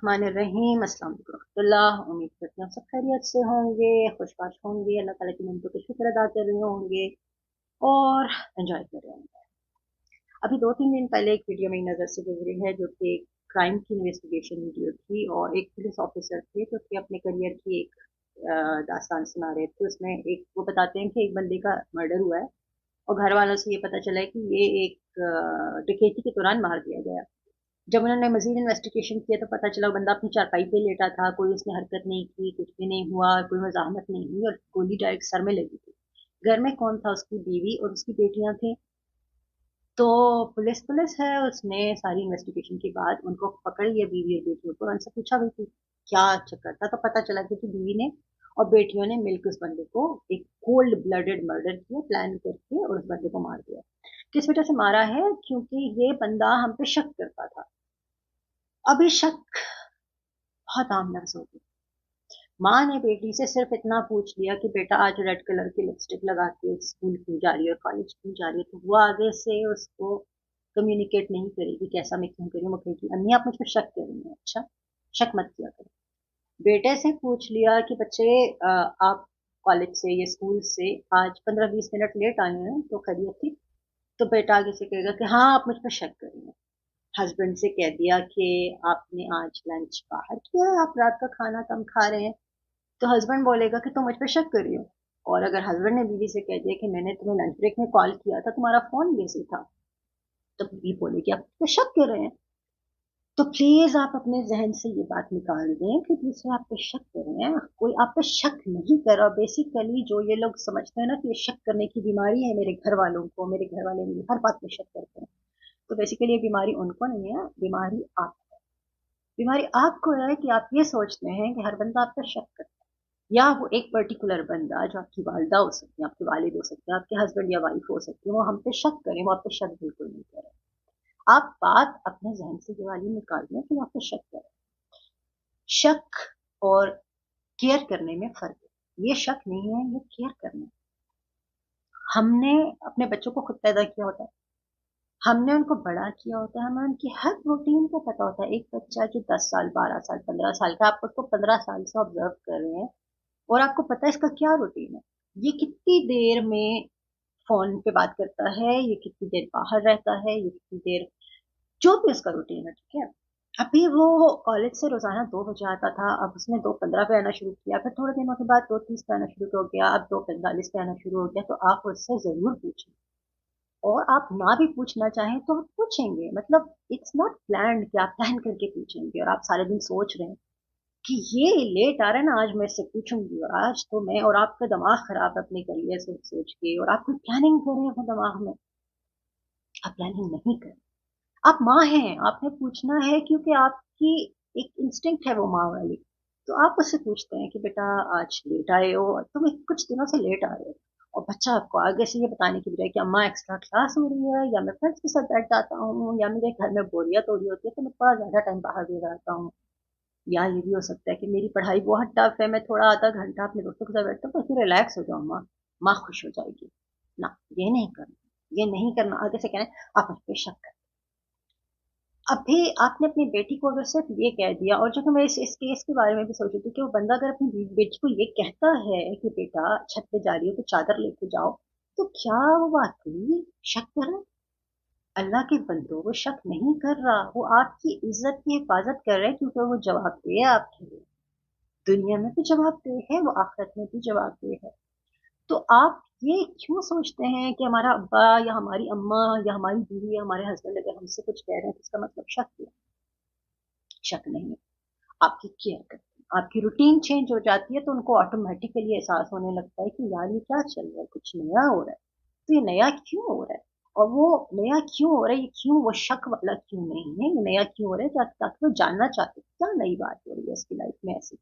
बिस्मिल्लाहिर्रहमानिर्रहीम। अस्सलाम वालेकुम रहमतुल्लाह। उम्मीद करती हूँ सब खैरियत से होंगे, खुशबाश होंगे, अल्लाह ताला की नेमतों का शुक्र अदा कर रहे होंगे और एंजॉय कर रहे होंगे। अभी 2-3 दिन पहले एक वीडियो मेरी नज़र से गुजरी है जो कि क्राइम की इन्वेस्टिगेशन वीडियो थी और एक पुलिस ऑफिसर थे जो कि अपने करियर की एक दास्तान सुना रहे थे। उसमें एक वो बताते हैं कि एक बंदे का मर्डर हुआ है और घर वालों से ये पता चला है कि ये एक डकैती के दौरान मार दिया गया। जब उन्होंने मजीद इन्वेस्टिगेशन किया तो पता चला वो बंदा अपनी चारपाई पे लेटा था, कोई उसने हरकत नहीं की, कुछ भी नहीं हुआ, कोई मजाहमत नहीं हुई और गोली डायरेक्ट सर में लगी थी। घर में कौन था? उसकी बीवी और उसकी बेटियां थी। तो पुलिस पुलिस है, उसने सारी इन्वेस्टिगेशन के बाद उनको पकड़ लिया, बीवी और बेटियों को। उनसे पूछा भी कि क्या चक्कर था, तो पता चला कि बीवी ने और बेटियों ने मिलकर उस बंदे को एक कोल्ड ब्लडेड मर्डर किया, प्लान करके, और उस बंदे को मार दिया। किस वजह से मारा है? क्योंकि ये बंदा हम पे शक करता था। अब ये शक बहुत आम लफ्ज हो गया। माँ ने बेटी से सिर्फ इतना पूछ लिया कि बेटा आज रेड कलर की लिपस्टिक लगा के स्कूल क्यों जा रही है और कॉलेज क्यों जा रही है, तो वो आगे से उसको कम्युनिकेट नहीं करेगी कैसा मैं क्यों करी। वो कहेगी अम्मी आप मुझ पर शक कर रही हैं, अच्छा शक मत किया करो। बेटे से पूछ लिया कि बच्चे आप कॉलेज से या स्कूल से आज 15-20 मिनट लेट आए हैं तो खैरियत थी, तो बेटा आगे से कहेगा कि हाँ आप मुझ पर शक कर रही हैं। हस्बैंड से कह दिया कि आपने आज लंच बाहर किया है, आप रात का खाना कम खा रहे हैं, तो हस्बैंड बोलेगा कि तुम मुझ पर शक कर रही हो। और अगर हस्बैंड ने बीवी से कह दिया कि मैंने तुम्हें लंच ब्रेक में कॉल किया था, तुम्हारा फोन बिजी था, तो बीवी बोलेगी आप मुझ पर शक कर रहे हैं। तो प्लीज आप अपने जहन से ये बात निकाल दें कि दूसरे आप पे शक कर रहे हैं, कोई आप पे शक नहीं कर रहा। बेसिकली जो ये लोग समझते हैं ना कि ये शक करने की बीमारी है मेरे घर वालों को, मेरे घर वाले मेरी हर बात पे शक करते हैं, तो बेसिकली ये बीमारी उनको नहीं है, बीमारी आप बीमारी आपको है कि आप ये सोचते हैं कि हर बंदा आप पर शक करता है, या वो एक पर्टिकुलर बंदा जो आपकी वालदा हो सकती है, आपके वालिद हो सकते हैं, आपके हस्बैंड या वाइफ हो सकती है, वो हम पे शक करें, वो आप पे शक बिल्कुल नहीं करें। आप बात अपने जहन से ये वाली निकाल दें कि वो आप पे शक करें। शक और केयर करने में फर्क है। ये शक नहीं है, ये केयर करना है। हमने अपने बच्चों को खुद पैदा किया होता है, हमने उनको बड़ा किया होता है, हमें उनकी हर रूटीन को पता होता है। एक बच्चा जो 10 साल 12 साल 15 साल का, आप उसको 15 साल से ऑब्जर्व कर रहे हैं और आपको पता है इसका क्या रूटीन है, ये कितनी देर में फोन पे बात करता है, ये कितनी देर बाहर रहता है, ये कितनी देर, जो भी उसका रूटीन है, ठीक है। अभी वो कॉलेज से रोजाना 2 बजे आता था, अब उसने 2:15 पे आना शुरू किया, फिर थोड़े दिनों के बाद 2:30 पे आना शुरू हो गया, अब 2:45 पे आना शुरू हो गया, तो आप उससे जरूर पूछें। और आप ना भी पूछना चाहें तो आप पूछेंगे, मतलब इट्स नॉट प्लान्ड कि आप प्लान करके पूछेंगे और आप सारे दिन सोच रहे हैं कि ये लेट आ रहा है ना, आज मैं इससे पूछूंगी, और आज तो मैं, और आपका दिमाग खराब है अपने करियर सोच सोच के, और आप कोई प्लानिंग कर रहे हैं अपने दिमाग में। आप प्लानिंग नहीं कर, आप माँ हैं, आपने पूछना है क्योंकि आपकी एक इंस्टिंक्ट है वो माँ वाली। तो आप उससे पूछते हैं कि बेटा आज लेट आए हो, तुम कुछ दिनों से लेट आ रहे हो, और बच्चा आपको आगे से ये बताने की बजाय कि अम्मा एक्स्ट्रा क्लास हो रही है, या मैं फ्रेंड्स के साथ बैठ जाता हूँ, या मेरे घर में बोरियत हो रही होती है तो मैं थोड़ा ज्यादा टाइम बाहर भी रहता हूँ, या ये भी हो सकता है कि मेरी पढ़ाई बहुत टफ है, मैं थोड़ा आधा घंटा अपने दोस्तों के साथ बैठता हूँ तो फिर रिलैक्स हो जाऊँ, माँ माँ खुश हो जाएगी। ना, ये नहीं करना, ये नहीं करना। आगे से कहना है आप मुझ पे शक कर। अभी आपने अपनी बेटी को अगर सिर्फ ये कह दिया, और जो कि मैं इस केस के बारे में भी सोच रही थी कि वो बंदा अगर अपनी बेटी को ये कहता है कि बेटा छत पे जा रही हो तो चादर लेके जाओ, तो क्या वो वाकई शक कर रहा है? अल्लाह के बंदो, वो शक नहीं कर रहा, वो आपकी इज्जत की हिफाजत कर रहे हैं, क्योंकि वो जवाबदेह है आपके लिए। दुनिया में भी जवाबदेह है, वो आखिरत में भी जवाबदेह है। तो आप ये क्यों सोचते हैं कि हमारा अब्बा या हमारी अम्मा या हमारी बीवी या हमारे हस्बैंड अगर हमसे कुछ कह रहे हैं तो इसका मतलब शक है? शक नहीं है, आपकी केयर करते हैं। आपकी रूटीन चेंज हो जाती है तो उनको ऑटोमेटिकली एहसास होने लगता है कि यार ये क्या चल रहा है, कुछ नया हो रहा है, तो ये नया क्यों हो रहा है? और वो नया क्यों हो रहा है, ये क्यों, वो शक वाला क्यों नहीं है, ये नया क्यों हो रहा है, ताकि वो जानना चाहते हैं क्या नई बात हो रही है उसकी लाइफ में। ऐसी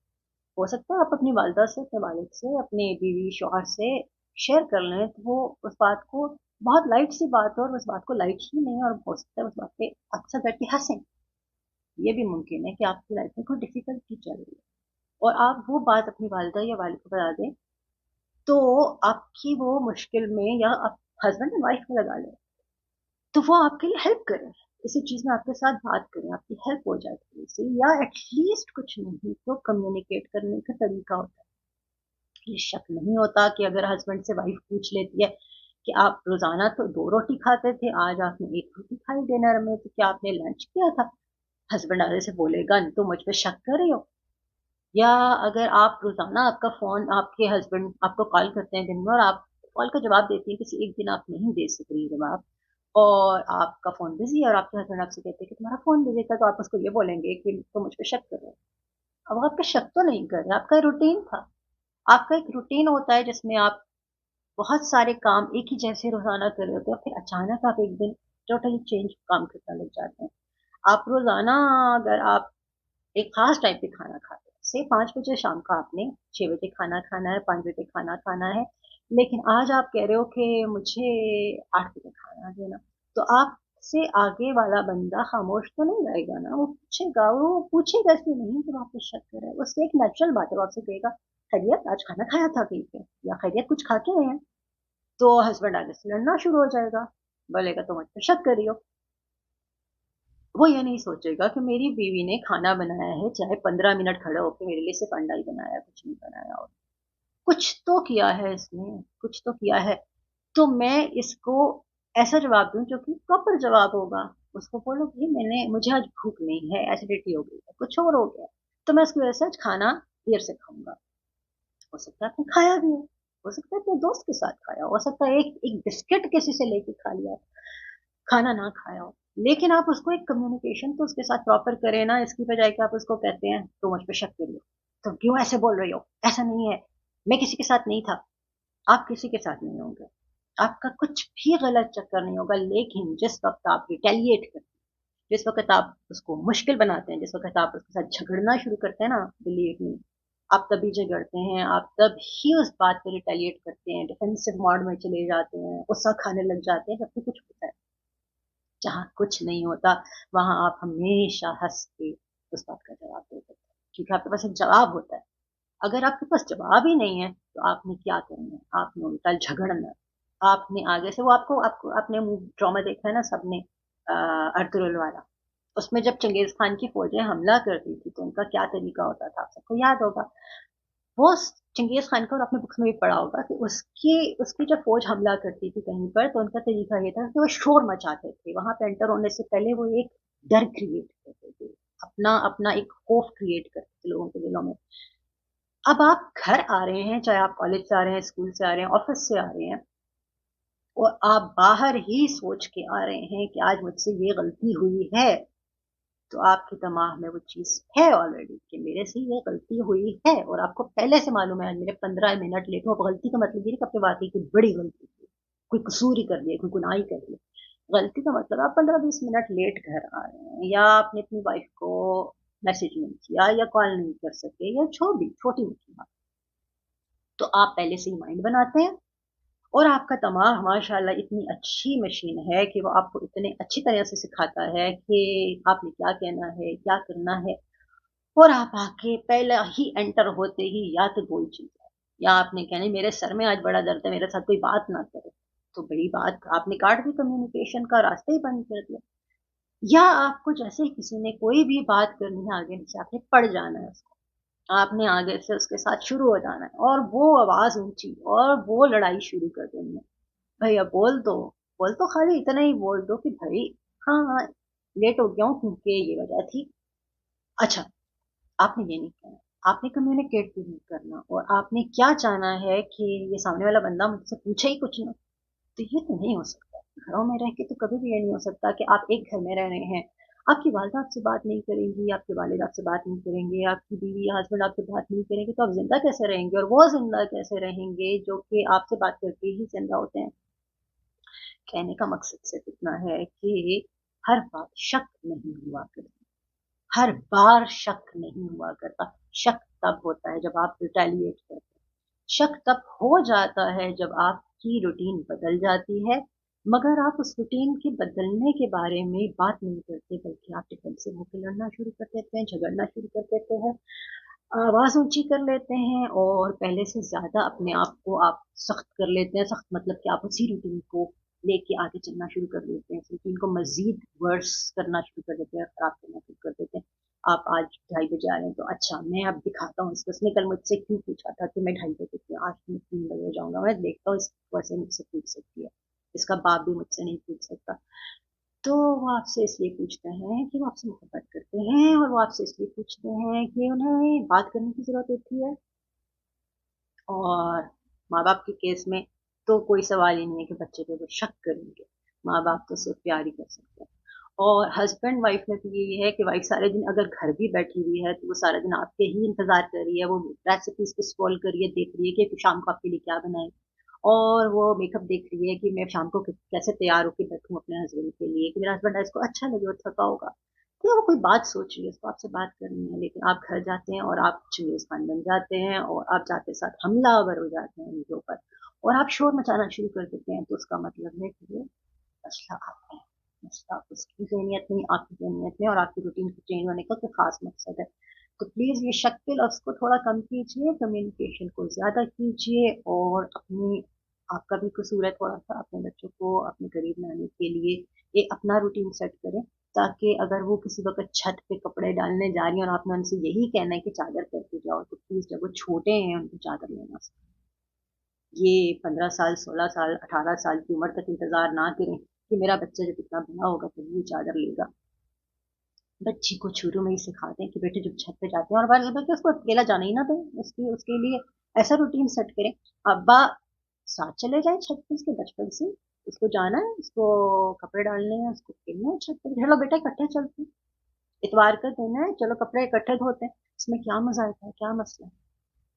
हो सकता है आप अपनी वालदा से, अपने वालिद से, अपने बीवी शौहर से शेयर कर लें तो वो उस बात को, बहुत लाइट सी बात है और उस बात को लाइट ही नहीं, और हो सकता है उस बात पे अक्सर बैठ के हंसें। ये भी मुमकिन है कि आपकी लाइफ में कोई डिफिकल्टी चल रही है और आप वो बात अपनी वालदा या वालिद को बता दें, तो आपकी वो मुश्किल में, या आप हस्बैंड एंड वाइफ में लगा लें, तो वो आपके लिए हेल्प करें। किसी चीज़ में आपके साथ बात करें, आपकी हेल्प हो जाए थोड़ी सी, या एटलीस्ट कुछ नहीं तो कम्युनिकेट करने का तरीका होता है। ये शक नहीं होता कि अगर हस्बैंड से वाइफ पूछ लेती है कि आप रोजाना तो 2 रोटी खाते थे, आज आपने 1 रोटी खाई डिनर में, तो क्या आपने लंच किया था? हस्बैंड आगे से बोलेगा, तो मुझ पे शक कर रही हो? या अगर आप रोजाना आपका फोन, आपके हस्बैंड आपको कॉल करते हैं दिन में और आप कॉल का जवाब देती हैं, किसी एक दिन आप नहीं दे सक रही जवाब, और आपका फोन बिजी है और आपके हस्बैंड आपसे कहते हैं कि तुम्हारा फोन बिजी था, तो आप उसको ये बोलेंगे कि तो मुझ पे शक कर रहे हो। अब आप पे शक तो नहीं कर रहे, आपका रूटीन था। आपका एक रूटीन होता है जिसमें आप बहुत सारे काम एक ही जैसे रोजाना कर रहे होते हैं, फिर अचानक आप एक दिन टोटली चेंज काम करने लग जाते हैं। आप रोजाना, अगर आप एक खास टाइम पे खाना खाते हैं, से 5 बजे शाम का आपने 6 बजे खाना खाना है, 5 बजे खाना खाना है, लेकिन आज आप कह रहे हो कि मुझे 8 बजे खाना देना, तो आपसे आगे वाला बंदा खामोश तो नहीं रहेगा ना, वो पूछेगा इसलिए नहीं कि आप शक कर रहे हैं, उससे एक नेचुरल बात है, वो आपसे कहेगा खैरियत आज खाना खाया था कहीं पे, या खैरियत कुछ खा के आए हैं? तो हस्बैंड आगे से लड़ना शुरू हो जाएगा, बोलेगा तुम मुझ पे शक करी हो। वो ये नहीं सोचेगा कि मेरी बीवी ने खाना बनाया है, चाहे 15 मिनट खड़े होकर मेरे लिए सिर्फ अंडा ही बनाया, कुछ नहीं बनाया, और कुछ तो किया है इसने, कुछ तो किया है, तो मैं इसको ऐसा जवाब दूं जो कि प्रॉपर जवाब होगा। उसको बोलो कि मैंने मुझे आज भूख नहीं है, एसिडिटी हो गई है, कुछ और हो गया है, तो मैं उसकी वजह से आज खाना देर से खाऊंगा। हो सकता है आपने खाया भी हो सकता है अपने दोस्त के साथ खाया हो सकता है एक एक बिस्किट किसी से लेके खा लिया, खाना ना खाया हो, लेकिन आप उसको एक कम्युनिकेशन तो उसके साथ प्रॉपर करें ना, इसकी बजाय कि आप उसको कहते हैं तो मुझ पे शक करिए, तो क्यों ऐसे बोल रही हो, ऐसा नहीं है, मैं किसी के साथ नहीं था। आप किसी के साथ नहीं होंगे, आपका कुछ भी गलत चक्कर नहीं होगा, लेकिन जिस वक्त आप रिटेलिएट करते हैं, जिस वक्त आप उसको मुश्किल बनाते हैं, जिस वक्त आप उसके साथ झगड़ना शुरू करते हैं ना, बिलीव मी, आप तभी झगड़ते हैं, आप तब ही उस बात पर रिटेलिएट करते हैं, डिफेंसिव मोड में चले जाते हैं, गुस्सा खाने लग जाते हैं, जब भी कुछ होता है। जहाँ कुछ नहीं होता वहां आप हमेशा हंस के उस बात का जवाब दे देते हैं, क्योंकि आपके पास एक जवाब होता है। अगर आपके पास जवाब ही नहीं है तो आपने क्या करना है, आपने उल्टा झगड़ना है। आपने आगे से वो आपको आपको आपने ड्रामा देखा है ना सबने, अर्तुगरुल वाला, उसमें जब चंगेज खान की फौजें हमला करती थी तो उनका क्या तरीका होता था, आप सबको याद होगा। वो चंगेज खान का, और आपने बुक्स में भी पढ़ा होगा कि उसकी उसकी जब फौज हमला करती थी कहीं पर, तो उनका तरीका ये था कि वो शोर मचाते थे, वहां पे एंटर होने से पहले वो एक डर क्रिएट करते थे, अपना अपना एक खौफ क्रिएट करते थे लोगों के दिलों में। अब आप घर आ रहे हैं, चाहे आप कॉलेज से आ रहे हैं, स्कूल से आ रहे हैं, ऑफिस से आ रहे हैं, और आप बाहर ही सोच के आ रहे हैं कि आज मुझसे ये गलती हुई है, तो आपके दिमाग में वो चीज है ऑलरेडी कि मेरे से ये गलती हुई है, और आपको पहले से मालूम है आज मेरे 15 मिनट लेट हो। गलती का मतलब ये नहीं कि आपने वाकई कोई बड़ी गलती की, कोई कसूर ही कर लिया, कोई गुनाह ही कर लिया। गलती का मतलब आप 15-20 मिनट लेट घर आ रहे हैं, या आपने अपनी वाइफ को मैसेज नहीं किया, या कॉल नहीं कर सके, या जो भी छोटी मोटी बात, तो आप पहले से ही माइंड बनाते हैं। और आपका दिमाग माशाल्लाह इतनी अच्छी मशीन है कि वो आपको इतने अच्छी तरह से सिखाता है कि आपने क्या कहना है, क्या करना है, और आप आके पहले ही एंटर होते ही या तो 2 ही चीज़ है, या आपने कहना है मेरे सर में आज बड़ा दर्द है, मेरे साथ कोई बात ना करे, तो बड़ी बात आपने काट दी, कम्युनिकेशन का रास्ता ही बंद कर दिया। या आपको जैसे ही किसी ने कोई भी बात करनी है आगे से, आपने पड़ जाना है उसको, आपने आगे से उसके साथ शुरू हो जाना है, और वो आवाज़ ऊँची और वो लड़ाई शुरू कर देनी है। भैया बोल दो, खाली इतना ही बोल दो कि भाई हाँ, हाँ, लेट हो गया हूँ क्योंकि ये वजह थी। अच्छा, आपने ये नहीं कहना, आपने कम्युनिकेट भी नहीं करना, और आपने क्या चाहना है कि ये सामने वाला बंदा मुझसे पूछे ही कुछ ना, तो ये तो नहीं हो सकता। घरों में रह के तो कभी भी ये नहीं हो सकता कि आप एक घर में रह रहे हैं, आपकी वालदा आपसे बात नहीं करेंगी, आपके वालिद आपसे बात नहीं करेंगे, आपकी बीवी या हस्बैंड आपसे बात नहीं करेंगे, तो आप जिंदा कैसे रहेंगे, और वो जिंदा कैसे रहेंगे जो कि आपसे बात करके ही जिंदा होते हैं। कहने का मकसद सिर्फ इतना है कि हर बात शक नहीं हुआ करती, हर बार शक नहीं हुआ करता। शक तब होता है जब आप रिटेलिएट करते हैं, शक तब हो जाता है जब आपकी रूटीन बदल जाती है, मगर आप उस रूटीन के बदलने के बारे में बात नहीं करते, बल्कि आप डिफेंसिव होकर लड़ना शुरू कर देते हैं, झगड़ना शुरू कर देते हैं, आवाज ऊंची कर लेते हैं, और पहले से ज्यादा अपने आप को आप सख्त कर लेते हैं। सख्त मतलब कि आप उसी रूटीन को लेके आगे चलना शुरू कर देते हैं, रूटीन को मजीद वर्स करना शुरू कर देते हैं, खराब करना शुरू कर देते हैं। आप आज 2:30 बजे आ रहे हैं तो अच्छा मैं अब दिखाता हूँ इसको, इसने कल मुझसे क्यों पूछा था कि मैं 2:30 बजे की, आज मैं 3 बजे जाऊंगा, मैं देखता हूँ इसको कैसे मुझसे पूछ सकती है, इसका बाप भी मुझसे नहीं पूछ सकता। तो वो आपसे इसलिए पूछते हैं कि वो आपसे मोहब्बत करते हैं, और वो आपसे इसलिए पूछते हैं कि उन्हें बात करने की जरूरत होती है। और माँ बाप के केस में तो कोई सवाल ही नहीं है कि बच्चे पे वो शक करेंगे, माँ बाप तो सिर्फ प्यार ही कर सकते हैं। और हस्बैंड वाइफ में तो यही है कि वाइफ सारे दिन अगर घर भी बैठी हुई है तो वो सारा दिन आपके ही इंतजार कर रही है, वो रेसिपीज को स्क्रॉल कर रही है, देख रही है कि शाम को आपके लिए क्या बनाए, और वो मेकअप देख रही है कि मैं शाम को कैसे तैयार होकर बैठूं अपने हस्बैंड के लिए, कि मेरा हस्बैंड है इसको अच्छा लगे और थका होगा। तो वो कोई बात सोच रही है, उसको आपसे बात करनी है, लेकिन आप घर जाते हैं और आप चंगेज खान बन जाते हैं, और आप जाते साथ हमलावर हो जाते हैं उनके ऊपर, और आप शोर मचाना शुरू कर देते हैं। तो उसका मतलब है कि ये मसला आप है, मसला उसकी जहनीत में, आपकी जहनीत में, और आपकी रूटीन को चेंज होने का कोई खास मकसद है। तो प्लीज ये शक के लफ्ज को थोड़ा कम कीजिए, कम्युनिकेशन को ज्यादा कीजिए, और अपनी, आपका भी कसूर है थोड़ा सा, अपने बच्चों को अपने करीब लाने के लिए एक अपना रूटीन सेट करें, ताकि अगर वो किसी वक्त छत पे कपड़े डालने जा रही हैं और आपने उनसे यही कहना है कि चादर करके जाओ, तो प्लीज जब वो छोटे हैं उनको चादर लेना, ये 15 साल 16 साल 18 साल की उम्र तक इंतजार ना करें कि मेरा बच्चा जब इतना बड़ा होगा तो ये चादर लेगा। बच्ची को शुरू में ही सिखाते हैं कि बेटे जब छत पे जाते हैं, और बल्कि उसको अकेला जाना ही ना दें, उसके लिए ऐसा रूटीन सेट करें, अब्बा साथ चले जाए छत पे उसके बचपन से, उसको जाना है, उसको कपड़े डालने हैं, उसको खेलना है छत पे, चलो बेटा इकट्ठे चलते हैं, इतवार का दिन है चलो कपड़े इकट्ठे धोते हैं, इसमें क्या मजा आता है, क्या मसला है।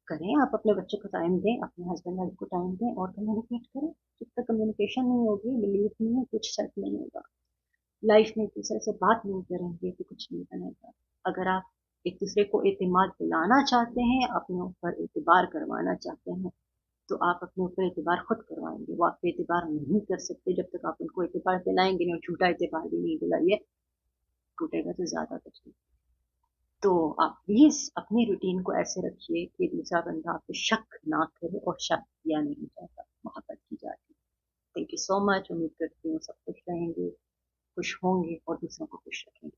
करें, आप अपने बच्चे को टाइम दें, अपने हस्बैंड वाइफ को टाइम दें, और कम्युनिकेट करें। जब तक कम्युनिकेशन नहीं होगी, बिलीव नहीं है, कुछ सेट नहीं होगा। लाइफ में एक दूसरे से बात नहीं करेंगे तो कुछ नहीं बनेगा। अगर आप एक दूसरे को एतमाद दिलाना चाहते हैं, अपने ऊपर एतबार करवाना चाहते हैं, तो आप अपने ऊपर एतबार खुद करवाएंगे, वो आप पे एतबार नहीं कर सकते जब तक आप उनको एतबार दिलाएंगे नहीं, और झूठा एतबार भी नहीं दिलाइए, टूटेगा तो ज्यादा कुछ नहीं। तो आप प्लीज अपनी रूटीन को ऐसे रखिए कि दूसरा बंदा आप पे शक ना करे, और शक किया नहीं जाता, मोहब्बत की जाती है। थैंक यू सो मच, उम्मीद करती हूँ सब खुश रहेंगे, खुश होंगे, और दूसरों को खुश रखेंगे।